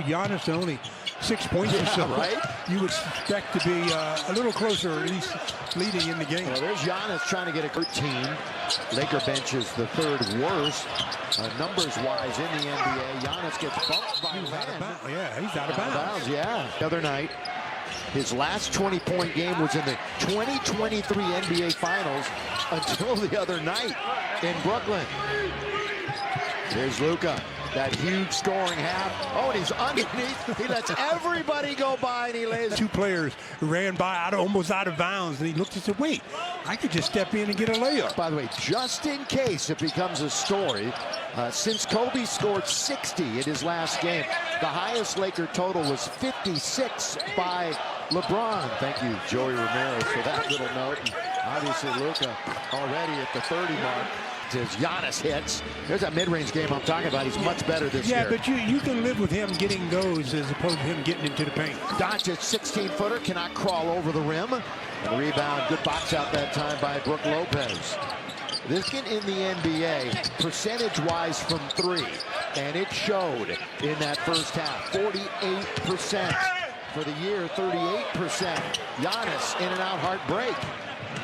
show Giannis to only 6 points or so. Right? You would expect to be a little closer, or at least leading in the game. Well, there's Giannis trying to get a 13. Laker bench is the third worst numbers-wise in the NBA. Giannis gets bumped by Len. Yeah, he's out of bounds. Yeah. The other night, his last 20-point game was in the 2023 NBA Finals until the other night in Brooklyn. Here's Luka. That huge scoring half. Oh, and he's underneath. He lets everybody go by, and he lays. Two players ran by almost out of bounds, and he looked and said, wait, I could just step in and get a layup. By the way, just in case it becomes a story, since Kobe scored 60 in his last game, the highest Laker total was 56 by LeBron. Thank you, Joey Ramirez, for that little note. And obviously, Luka already at the 30 mark. As Giannis hits, there's that mid-range game I'm talking about. He's much better this year. Yeah, but you can live with him getting those as opposed to him getting into the paint. Doncic, 16-footer, cannot crawl over the rim. And the rebound, good box out that time by Brook Lopez. This kid in the NBA, percentage-wise from three, and it showed in that first half. 48% for the year, 38%. Giannis in and out, hard break.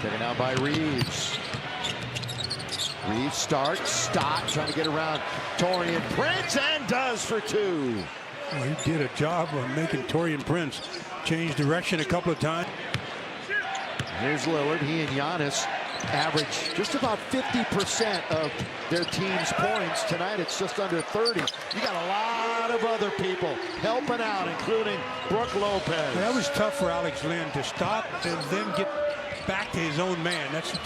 Taken out by Reeves. Reeves starts, Stott trying to get around Taurean Prince, and does for two. Well, he did a job of making Taurean Prince change direction a couple of times. Here's Lillard. He and Giannis average just about 50% of their team's points. Tonight it's just under 30. You got a lot of other people helping out, including Brook Lopez. Well, that was tough for Alex Len to stop and then get back to his own man. That's a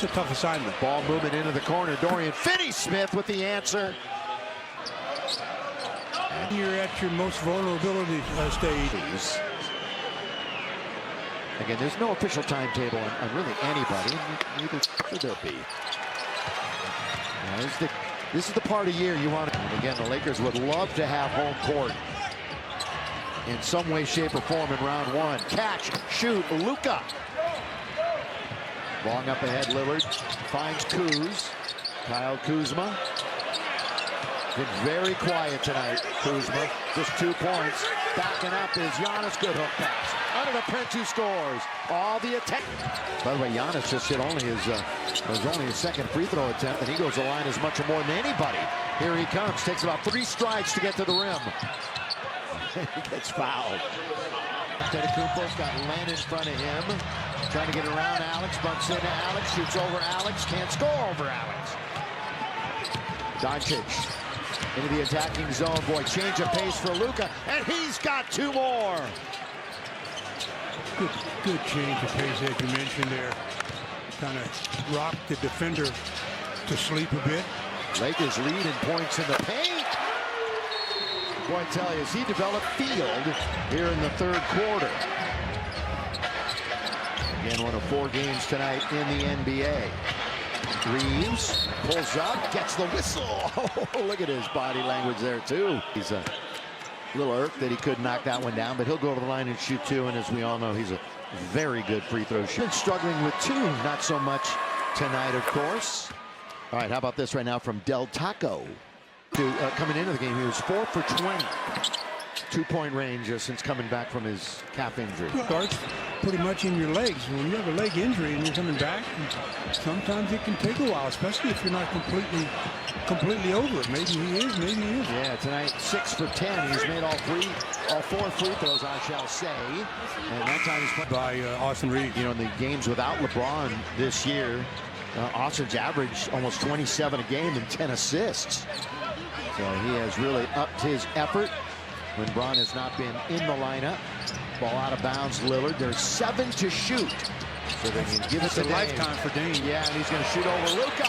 tough assignment. Ball movement into the corner. Dorian Finney-Smith with the answer. And you're at your most vulnerability stage. Again, there's no official timetable on really anybody. Neither should there be. Now, this is the part of year you want to. And again, the Lakers would love to have home court in some way, shape, or form in round one. Catch, shoot, Luka. Long up ahead, Lillard finds Kuz. Kyle Kuzma. Been very quiet tonight, Kuzma. Just 2 points. Backing up is Giannis. Good hook pass. Under the Prince, who scores. All the attack. By the way, Giannis just hit only his second free throw attempt, and he goes to the line as much or more than anybody. Here he comes. Takes about 3 strides to get to the rim. He gets fouled. Antetokounmpo's got Len in front of him. Trying to get around Alex, bumps into Alex, shoots over Alex, can't score over Alex. Doncic into the attacking zone. Boy, change of pace for Luka, and he's got 2 more. Good change of pace, as you mentioned there. Kind of rocked the defender to sleep a bit. Lakers lead in points in the paint. Boy, I tell you, as he developed field here in the third quarter. Again, one of 4 games tonight in the NBA. Reeves pulls up, gets the whistle. Oh, look at his body language there, too. He's a little irked that he could knock that one down, but he'll go to the line and shoot 2. And as we all know, he's a very good free throw shooter. Struggling with 2, not so much tonight, of course. All right, how about this right now from Del Taco? Coming into the game, he was 4 for 20. 2-point range since coming back from his calf injury. Starts pretty much in your legs. When you have a leg injury and you're coming back, sometimes it can take a while, especially if you're not completely over it. Maybe he is, maybe he isn't. Yeah, tonight 6 for 10. He's made all 4 free throws, I shall say. And that time he's played by Austin Reeves. You know, in the games without LeBron this year, Austin's averaged almost 27 a game and 10 assists. So he has really upped his effort when Bron has not been in the lineup. Ball out of bounds, Lillard. There's 7 to shoot. So they can give it to Dame. Lifetime for Dame. Yeah, and he's going to shoot over Luka.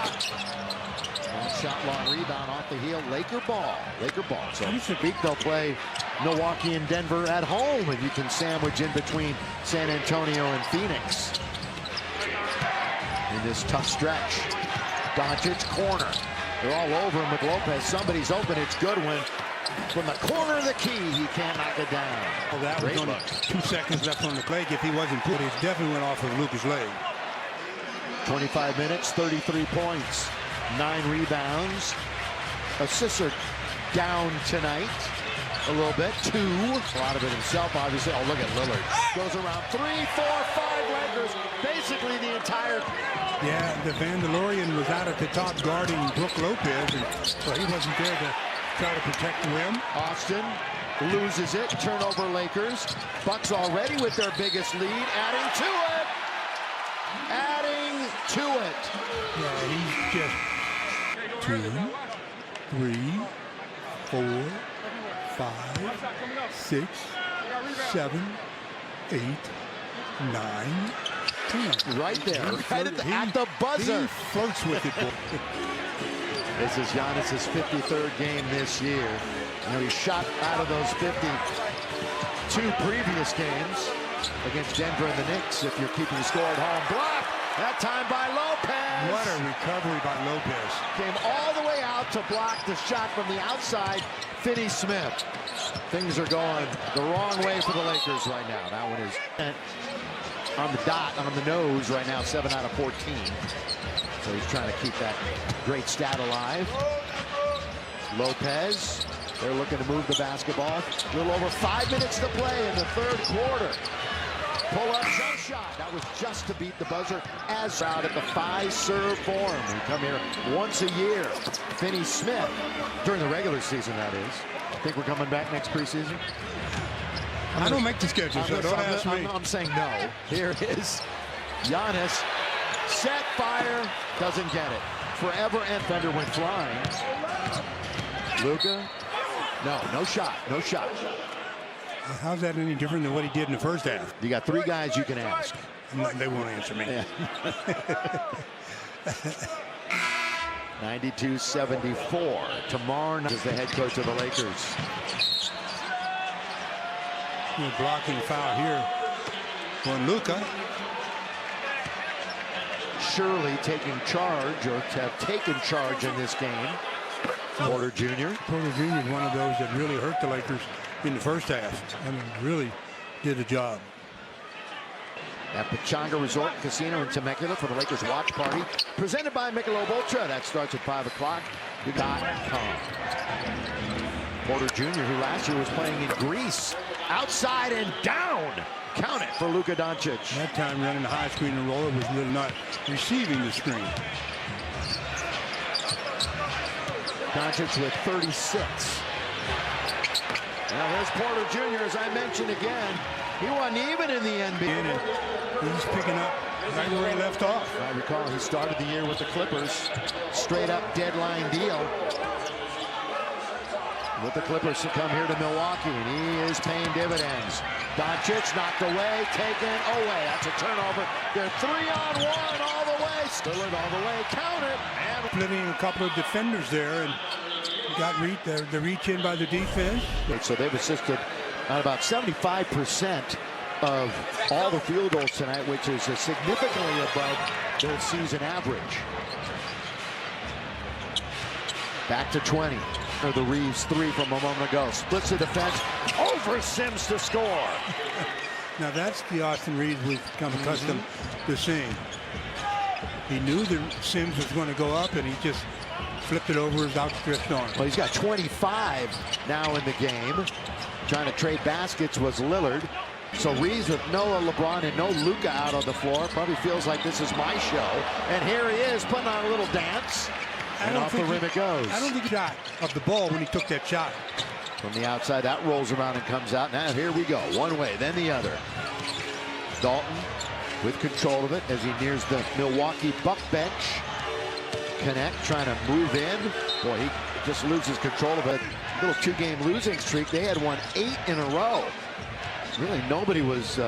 Long shot, long rebound off the heel. Laker ball. Laker ball. So this week they'll play Milwaukee and Denver at home, and you can sandwich in between San Antonio and Phoenix in this tough stretch. Doncic, corner. They're all over him with Lopez. Somebody's open. It's Goodwin. From the corner of the key, he can't knock it down. Well, that was only 2 seconds left on the leg. If he wasn't put, it definitely went off of Luka's leg. 25 minutes, 33 points, 9 rebounds. Assists are down tonight. a little bit. 2. A lot of it himself, obviously. Oh, look at Lillard. Goes around 3, 4, 5 Lakers. Basically the entire... Yeah, the Vandalorian was out at the top guarding Brook Lopez, and so he wasn't there to try to protect the rim. Austin loses it. Turnover Lakers. Bucks already with their biggest lead. Adding to it. Adding to it. Yeah, he's just 2, 3, 4, 5, 6, 7, 8, 9, 10. Right there, right at the buzzer. He floats with it. This is Giannis's 53rd game this year. You know, he shot out of those 52 previous games against Denver and the Knicks. If you're keeping score at home, block. That time by Lopez. What a recovery by Lopez. Came all the way out to block the shot from the outside. Finney Smith. Things are going the wrong way for the Lakers right now. That one is on the dot, on the nose right now, 7 out of 14. So he's trying to keep that great stat alive. Lopez, they're looking to move the basketball. A little over 5 minutes to play in the third quarter. Pull-up jump shot. That was just to beat the buzzer. As out at the 5-serve form. We come here once a year. Finney Smith, during the regular season, that is. Think we're coming back next preseason? I don't make the schedule, so don't ask me. I'm saying no. Here is Giannis. Set, fire, doesn't get it. Forever and Fender went flying. Luka. No shot. No shot. How's that any different than what he did in the first half? You got 3 guys you can ask. They won't answer me. Yeah. 92-74. Tomorrow night is the head coach of the Lakers. Blocking foul here on Luka. Surely taking charge, or to have taken charge in this game. Porter Jr. Porter Jr. is one of those that really hurt the Lakers in the first half. I mean, really did a job. At Pechanga Resort and Casino in Temecula for the Lakers watch party, presented by Michelob Ultra. That starts at 5 o'clock. Porter Jr., who last year was playing in Greece, outside and down. Count it for Luka Doncic. That time running the high screen and roller was really not receiving the screen. Doncic with 36. Now there's Porter Jr., as I mentioned again. He wasn't even in the NBA. He's picking up right where he left off. I recall he started the year with the Clippers. Straight up deadline deal. With the Clippers to come here to Milwaukee, and he is paying dividends. Doncic knocked away, taken away. That's a turnover. They're 3-on-1 all the way. Lillard all the way. Count it. And splitting a couple of defenders there, and got the reach in by the defense. So they've assisted on about 75% of all the field goals tonight, which is significantly above their season average. Back to 20. Or the Reeves 3 from a moment ago. Splits the defense over Sims to score. Now that's the Austin Reeves we've become accustomed to seeing. He knew that Sims was going to go up, and he just flipped it over his outstretched arm. Well, he's got 25 now in the game. Trying to trade baskets was Lillard. So Reeves with no LeBron and no Luka out on the floor. Probably feels like this is my show. And here he is putting on a little dance. And off the rim it goes. I don't think he shot of the ball when he took that shot. From the outside, that rolls around and comes out. Now here we go. One way, then the other. Dalton with control of it as he nears the Milwaukee Buck bench. Connect, trying to move in. Boy, he just loses control of it. Little 2-game losing streak. They had won 8 in a row. Really, nobody was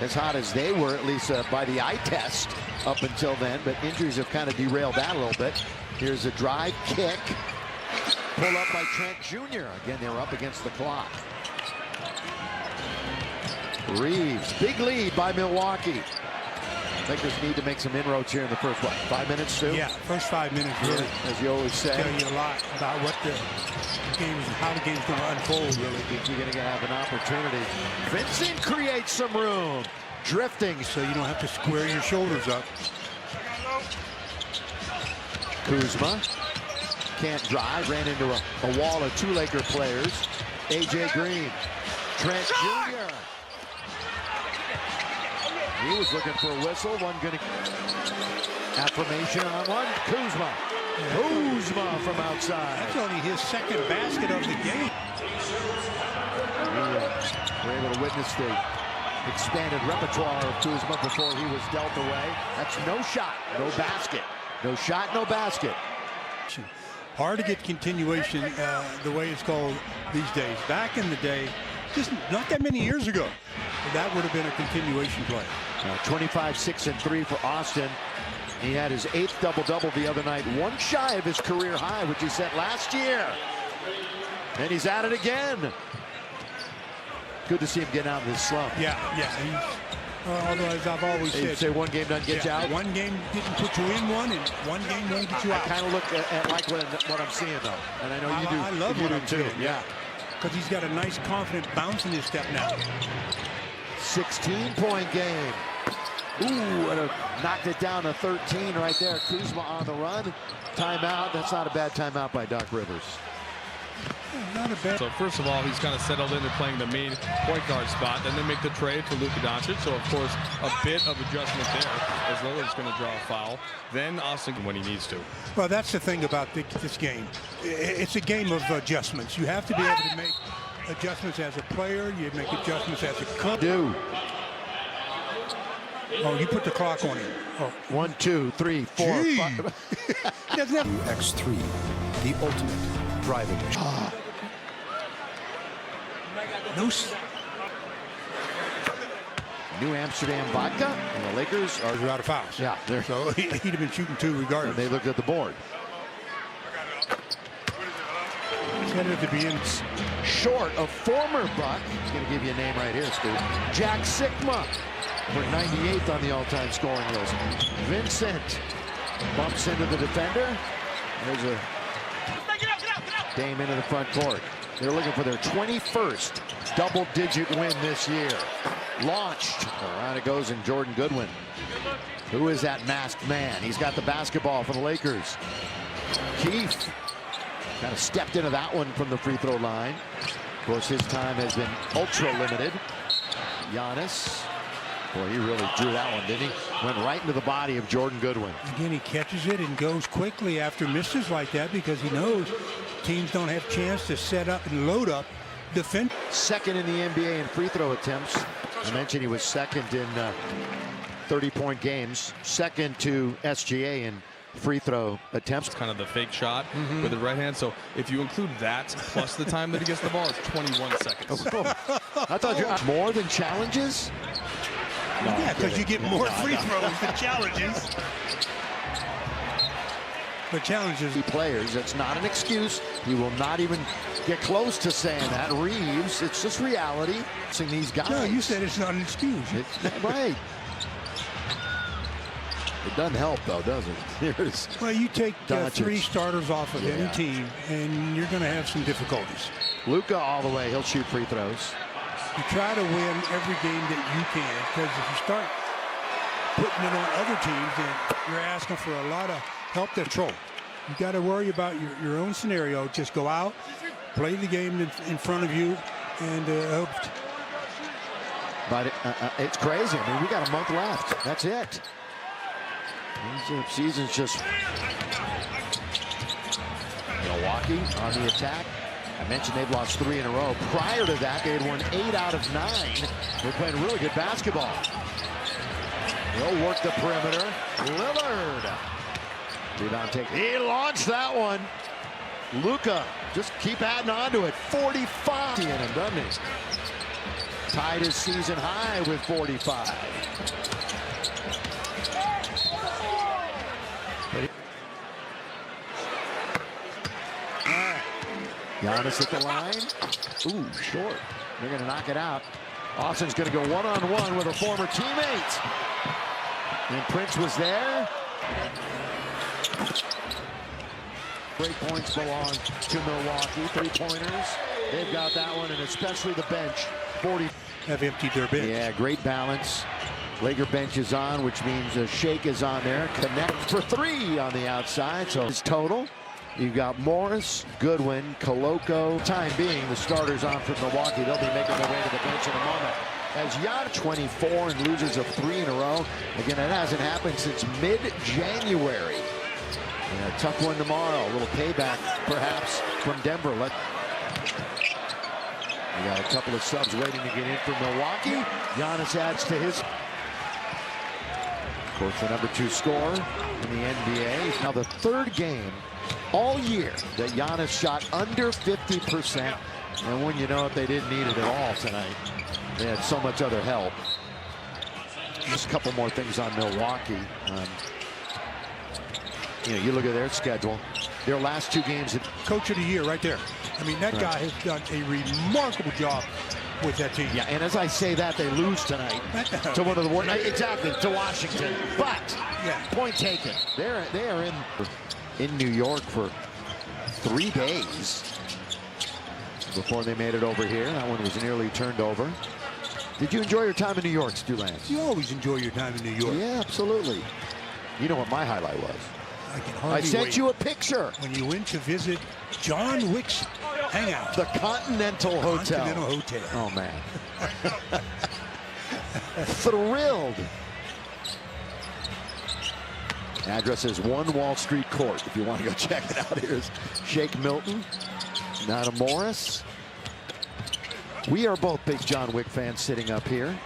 as hot as they were, at least by the eye test up until then. But injuries have kind of derailed that a little bit. Here's a drive kick. Pull up by Trent Jr. Again, they were up against the clock. Reeves, big lead by Milwaukee. Lakers need to make some inroads here in the first, 5 minutes, Stu? Yeah, first 5 minutes, really. As you always say. Tell you a lot about what the game's, how the game's going to unfold, really. You're going to have an opportunity. Vincent creates some room. Drifting. So you don't have to square your shoulders up. Kuzma can't drive, ran into a wall of 2 Laker players. A.J. Green. Trent Jr. He was looking for a whistle. One gonna affirmation on one. Kuzma. Kuzma from outside. That's only his second basket of the game. We're able to witness the expanded repertoire of Kuzma before he was dealt away. That's no shot, no basket. No shot, no basket. Hard to get continuation the way it's called these days. Back in the day, just not that many years ago, that would have been a continuation play. 25, 6, and 3 for Austin. He had his 8th double-double the other night, one shy of his career high, which he set last year. And he's at it again. Good to see him get out of this slump. Yeah. Although, as I've always said, say one game doesn't get you out. One game didn't put you in one, and one game won't get you out. I kind of look at like what I'm seeing, though. And I know you do. I love you what do I'm too. seeing. Yeah. Because he's got a nice, confident bounce in his step now. 16-point game. Ooh, and knocked it down to 13 right there. Kuzma on the run. Timeout. That's not a bad timeout by Doc Rivers. Not a bad. So first of all, he's kind of settled into playing the main point guard spot. Then they make the trade for Luka Doncic. So of course, a bit of adjustment there as Lillard's going to draw a foul. Then Austin when he needs to. Well, that's the thing about this game. It's a game of adjustments. You have to be able to make adjustments as a player. You make adjustments as a coach. Oh, you put the clock on him. Oh. 1, 2, 3, 4, 5. X3, the ultimate driving machine. No. New Amsterdam vodka, and the Lakers They're out of fouls. Yeah, so he'd have been shooting 2 regardless. they looked at the board. He's headed to be in. Short of former Buck. He's going to give you a name right here, Stu. Jack Sikma. For 98th on the all-time scoring list. Vincent bumps into the defender. There's a Dame into the front court. They're looking for their 21st double-digit win this year. Launched. Around it goes in Jordan Goodwin. Who is that masked man? He's got the basketball for the Lakers. Keith kind of stepped into that one from the free throw line. Of course, his time has been ultra limited. Giannis. Boy, he really drew that one, didn't he? Went right into the body of Jordan Goodwin. Again, he catches it and goes quickly after misses like that because he knows teams don't have a chance to set up and load up defense. Second in the NBA in free throw attempts. I mentioned he was second in 30-point games. Second to SGA in free throw attempts. It's kind of the fake shot with the right hand. So if you include that plus the time that he gets the ball, it's 21 seconds. I thought you more than challenges. No, yeah, because you get more free throws than challenges. The challenges. Players, that's not an excuse. He will not even get close to saying that. Reeves, it's just reality. Seeing these guys. No, you said it's not an excuse. Right. It doesn't help, though, does it? Here's well, you take 3 Doncic. starters off of any team, and you're going to have some difficulties. Luka all the way. He'll shoot free throws. You try to win every game that you can, because if you start putting it on other teams, then you're asking for a lot of help control. You got to worry about your own scenario. Just go out, play the game in front of you, and hope. But it's crazy. I mean, we got a month left. That's it. The season's just Milwaukee on the attack. I mentioned they've lost 3 in a row. Prior to that, they had won 8 out of 9. They're playing really good basketball. They'll work the perimeter. Lillard. Rebound take. He launched that one. Luka, just keep adding on to it. 45 in him, doesn't he? Tied his season high with 45. Giannis at the line. Ooh, short. They're going to knock it out. Austin's going to go one-on-one with a former teammate. And Prince was there. Great points belong to Milwaukee. 3-pointers. They've got that one, and especially the bench. 40. Have emptied their bench. Yeah, great balance. Laker bench is on, which means a Shake is on there. Connect for 3 on the outside. So his total. You've got Morris, Goodwin, Koloko. Time being, the starters on from Milwaukee. They'll be making their way to the bench in a moment. As Jan 24 and losers of 3 in a row. Again, it hasn't happened since mid-January. And a tough one tomorrow. A little payback, perhaps, from Denver. We got a couple of subs waiting to get in from Milwaukee. Giannis adds to his. Of course, the #2 scorer in the NBA. Now the third game all year that Giannis shot under 50%. And when you know it, they didn't need it at all tonight. They had so much other help. Just a couple more things on Milwaukee. You look at their schedule. Their last 2 games. Coach of the year right there. I mean, that guy has done a remarkable job with that team. Yeah, and as I say that, they lose tonight to one of the worst. Exactly, to Washington. But, point taken. They are in New York for 3 days before they made it over here. That one was nearly turned over. Did you enjoy your time in New York, Stu Lance? You always enjoy your time in New York. Yeah, absolutely. You know what my highlight was? I sent you a picture. When you went to visit John Wick's hangout. The Continental Hotel. Continental Hotel. Oh, man. Thrilled. Address is 1 Wall Street Court. If you want to go check it out, here's Shake Milton. Now to Morris. We are both big John Wick fans sitting up here.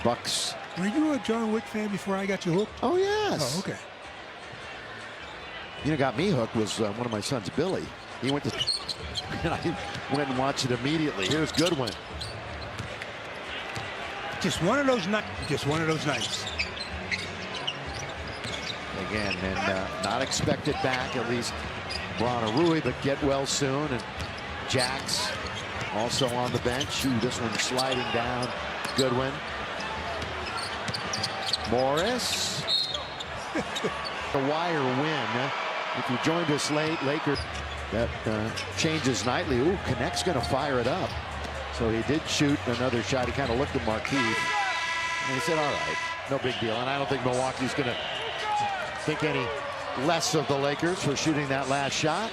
Bucks. Were you a John Wick fan before I got you hooked? Oh, yes. Oh, okay. You know, got me hooked was one of my sons, Billy. He went to, and I went and watched it immediately. Here's Goodwin. Just one of those nights. Just one of those nights. Again, and not expected back, at least Bron Rui, but get well soon. And Jax also on the bench. Ooh, this one sliding down. Goodwin. Morris. The wire win. If you joined us late, Lakers, that changes nightly. Ooh, Connect's going to fire it up. So he did shoot another shot. He kind of looked at Marquise. And he said, all right, no big deal. And I don't think Milwaukee's going to think any less of the Lakers for shooting that last shot.